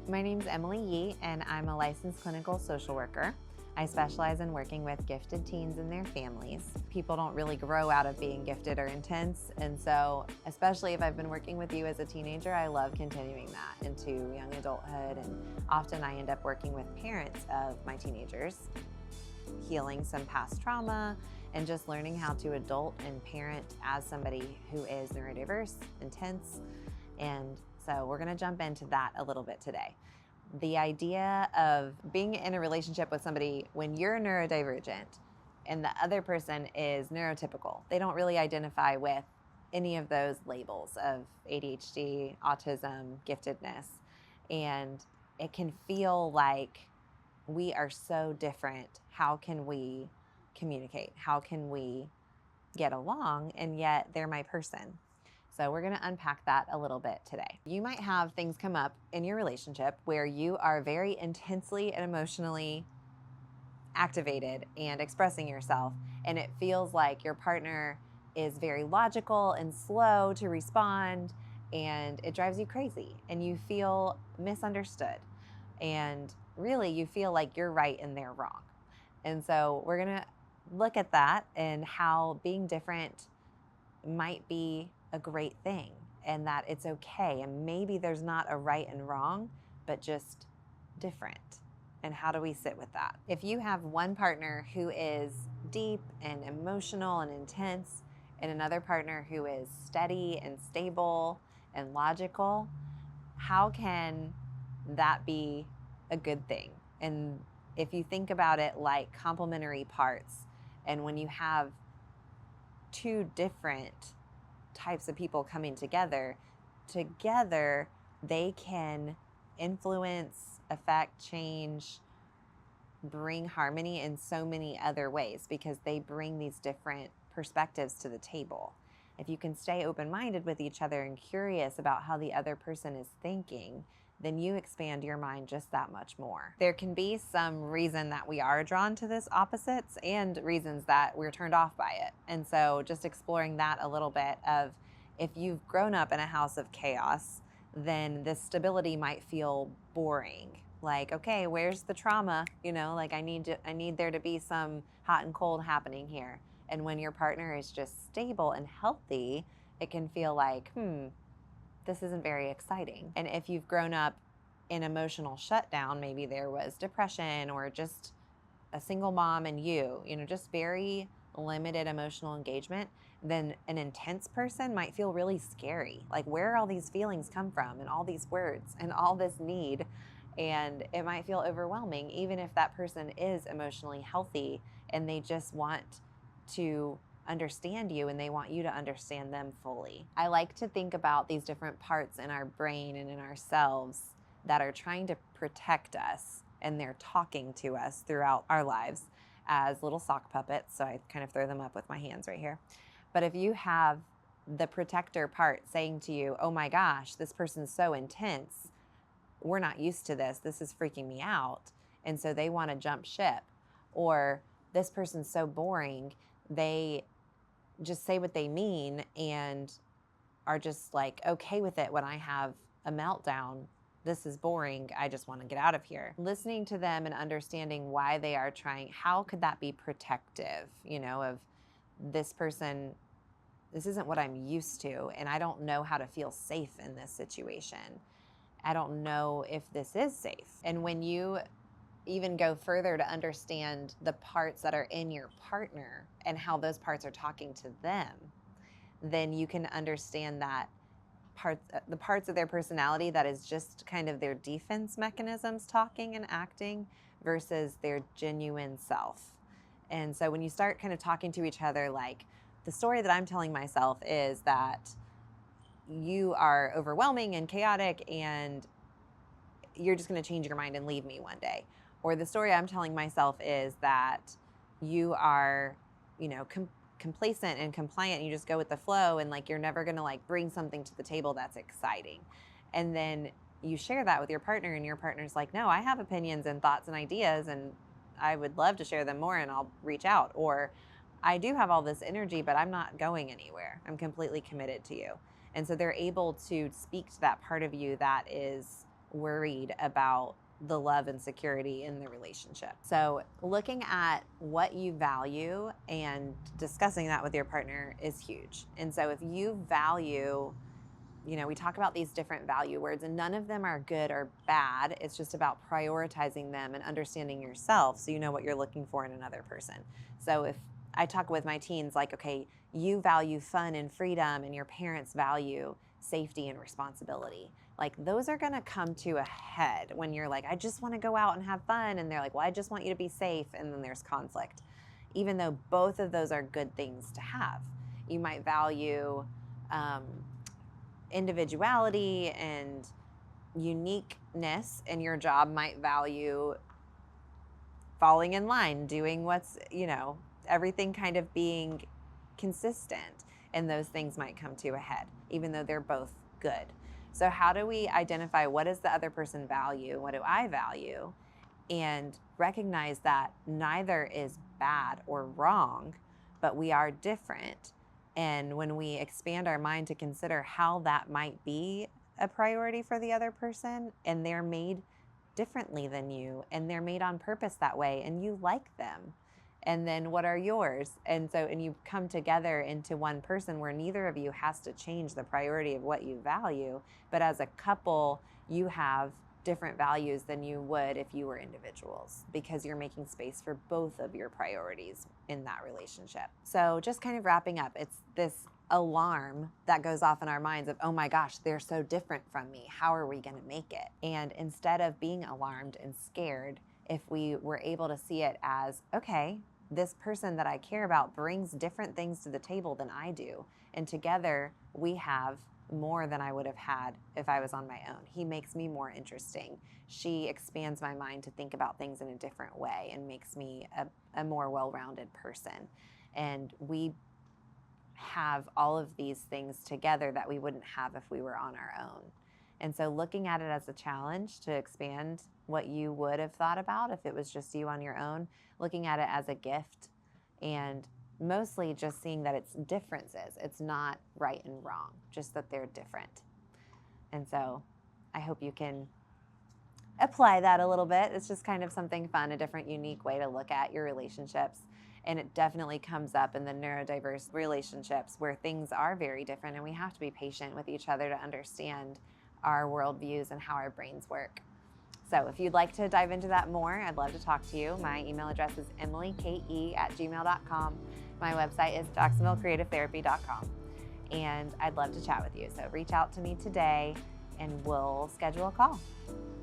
My name's Emily Yee, and I'm a licensed clinical social worker. I specialize in working with gifted teens and their families. People don't really grow out of being gifted or intense, and so especially if I've been working with you as a teenager, I love continuing that into young adulthood, and often I end up working with parents of my teenagers, healing some past trauma, and just learning how to adult and parent as somebody who is neurodiverse, intense, and so we're gonna jump into that a little bit today. The idea of being in a relationship with somebody when you're neurodivergent and the other person is neurotypical. They don't really identify with any of those labels of ADHD, autism, giftedness. And it can feel like we are so different. How can we communicate? How can we get along? And yet they're my person. So we're gonna unpack that a little bit today. You might have things come up in your relationship where you are very intensely and emotionally activated and expressing yourself, and it feels like your partner is very logical and slow to respond, and it drives you crazy, and you feel misunderstood, and really you feel like you're right and they're wrong. And so we're gonna look at that and how being different might be a great thing, and that it's okay, and maybe there's not a right and wrong, but just different. And how do we sit with that? If you have one partner who is deep and emotional and intense, and another partner who is steady and stable and logical, how can that be a good thing? And if you think about it like complementary parts, and when you have two different types of people coming together they can influence, affect, change, bring harmony in so many other ways because they bring these different perspectives to the table. If you can stay open-minded with each other and curious about how the other person is thinking, then you expand your mind just that much more. There can be some reason that we are drawn to this opposites and reasons that we're turned off by it. And so just exploring that a little bit of, if you've grown up in a house of chaos, then this stability might feel boring. Like, okay, where's the trauma? You know, like I need there to be some hot and cold happening here. And when your partner is just stable and healthy, it can feel like, this isn't very exciting. And if you've grown up in emotional shutdown, maybe there was depression or just a single mom and you know, just very limited emotional engagement, then an intense person might feel really scary. Like, where all these feelings come from and all these words and all this need. And it might feel overwhelming, even if that person is emotionally healthy and they just want to understand you and they want you to understand them fully. I like to think about these different parts in our brain and in ourselves that are trying to protect us, and they're talking to us throughout our lives as little sock puppets. So I kind of throw them up with my hands right here. But if you have the protector part saying to you, oh my gosh, this person's so intense, we're not used to this, this is freaking me out, and so they want to jump ship, or this person's so boring, they just say what they mean and are just like okay with it when I have a meltdown. This is boring. I just want to get out of here. Listening to them and understanding why they are trying, how could that be protective, you know, of this person, this isn't what I'm used to, and I don't know how to feel safe in this situation. I don't know if this is safe. And when you even go further to understand the parts that are in your partner and how those parts are talking to them, then you can understand that the parts of their personality that is just kind of their defense mechanisms talking and acting versus their genuine self. And so when you start kind of talking to each other, like, the story that I'm telling myself is that you are overwhelming and chaotic and you're just going to change your mind and leave me one day. Or the story I'm telling myself is that you are, you know, complacent and compliant, and you just go with the flow, and like you're never going to like bring something to the table that's exciting. And then you share that with your partner, and your partner's like, no, I have opinions and thoughts and ideas, and I would love to share them more, and I'll reach out. Or I do have all this energy, but I'm not going anywhere. I'm completely committed to you. And so they're able to speak to that part of you that is worried about the love and security in the relationship. So looking at what you value and discussing that with your partner is huge. And so if you value, we talk about these different value words, and none of them are good or bad. It's just about prioritizing them and understanding yourself so you know what you're looking for in another person. So if I talk with my teens, like, okay, you value fun and freedom, and your parents value safety and responsibility. Like, those are going to come to a head when you're like, I just want to go out and have fun. And they're like, well, I just want you to be safe. And then there's conflict, even though both of those are good things to have. You might value individuality and uniqueness, and your job might value falling in line, doing what's, everything kind of being consistent. And those things might come to a head, even though they're both good. So how do we identify what does the other person value? What do I value? And recognize that neither is bad or wrong, but we are different. And when we expand our mind to consider how that might be a priority for the other person, and they're made differently than you, and they're made on purpose that way, and you like them, and then what are yours? And you come together into one person where neither of you has to change the priority of what you value, but as a couple, you have different values than you would if you were individuals, because you're making space for both of your priorities in that relationship. So just kind of wrapping up, it's this alarm that goes off in our minds of, oh my gosh, they're so different from me. How are we going to make it? And instead of being alarmed and scared, if we were able to see it as, okay, this person that I care about brings different things to the table than I do. And together we have more than I would have had if I was on my own. He makes me more interesting. She expands my mind to think about things in a different way and makes me a more well-rounded person. And we have all of these things together that we wouldn't have if we were on our own. And so looking at it as a challenge to expand what you would have thought about if it was just you on your own, looking at it as a gift, and mostly just seeing that it's differences. It's not right and wrong, just that they're different. And so I hope you can apply that a little bit. It's just kind of something fun, a different, unique way to look at your relationships. And it definitely comes up in the neurodiverse relationships where things are very different, and we have to be patient with each other to understand our worldviews and how our brains work. So if you'd like to dive into that more, I'd love to talk to you. My email address is emilyke@gmail.com. My website is jacksonvillecreativetherapy.com. And I'd love to chat with you. So reach out to me today and we'll schedule a call.